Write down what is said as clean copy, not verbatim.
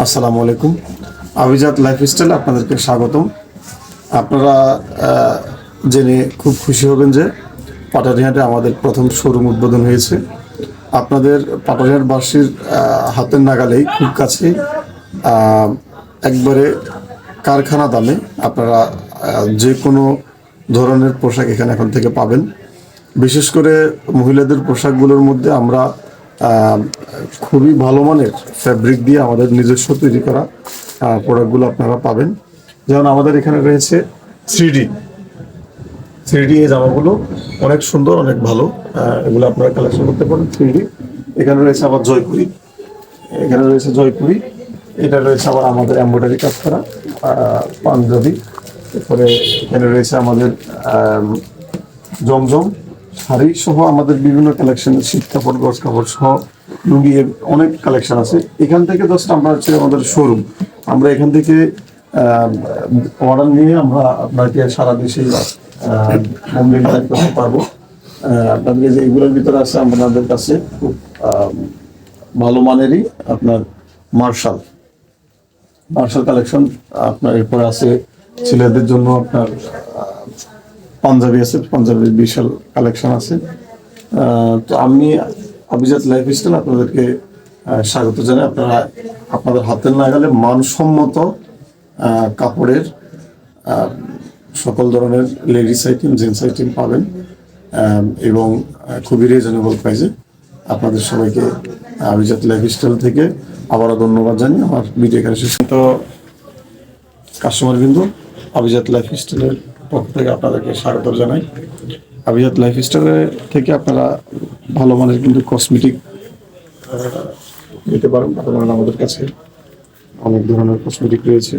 আসসালামু আলাইকুম। আভিজাত লাইফস্টাইল আপনাদেরকে স্বাগতম। আপনারা জেনে খুব খুশি হবেন যে পাটারিহাটে আমাদের প্রথম শোরুম উদ্বোধন হয়েছে। আপনাদের পাটারিহাটবাসীর হাতের নাগালেই খুব কাছেই একবারে কারখানা দামে আপনারা যে কোনো ধরনের পোশাক এখানে এখন থেকে পাবেন। বিশেষ করে মহিলাদের পোশাকগুলোর মধ্যে আমরা খুবই ভালো মানের ফ্যাব্রিক দিয়ে আমাদের নিজস্ব তৈরি করা প্রোডাক্টগুলো আপনারা পাবেন। যেমন আমাদের এখানে রয়েছে থ্রি ডি এই জামাগুলো অনেক সুন্দর, অনেক ভালো। এগুলো আপনারা কালেকশন করতে পারেন। থ্রি ডি এখানে রয়েছে আবার জয়পুরি, এটা রয়েছে আবার আমাদের এমব্রয়ডারি কাজ করা পাঞ্জাবি। এরপরে এখানে রয়েছে আমাদের জমজম শাড়ি সহ আমাদের বিভিন্ন কালেকশন, শীত কাপড়, গজ কাপড় সহ লুঙ্গি, অনেক কালেকশন আছে। এখান থেকে জাস্ট আমরা হচ্ছে আমাদের শোরুম, আমরা এখান থেকে অর্ডার নিয়ে আমরা আপনাকে সারা দেশে হোম ডেলিভারি করতে পারবো। আপনাদের যে এগুলোর ভিতরে আছে আপনাদের কাছে খুব ভালো মানেরই আপনার মার্শাল কালেকশন আপনার। এরপরে আছে ছেলেদের জন্য আপনার পাঞ্জাবি আছে, পাঞ্জাবির বিশাল কালেকশন আছে। তো আমি আভিজাত লাইফস্টাইল আপনাদেরকে স্বাগত জানাই। আপনারা আপনাদের হাতের নাগালে মানসম্মত কাপড়ের সকল ধরনের লেডিস আইটেম, জেন্টস আইটেম পাবেন এবং খুবই রিজনেবল প্রাইসে। আপনাদের সবাইকে আভিজাত লাইফস্টাইল থেকে আবারও ধন্যবাদ জানিয়ে আমার ভিডিও এখানে শেষ। তো কাস্টমার বিন্দু, আভিজাত লাইফস্টাইলের পক্ষ থেকে আপনাদেরকে স্বাগত জানাই। আভিজাত লাইফস্টাইলের থেকে আপনারা ভালো মানের কিন্তু কসমেটিক নিতে পারেন। আমাদের কাছে অনেক ধরনের কসমেটিক রয়েছে।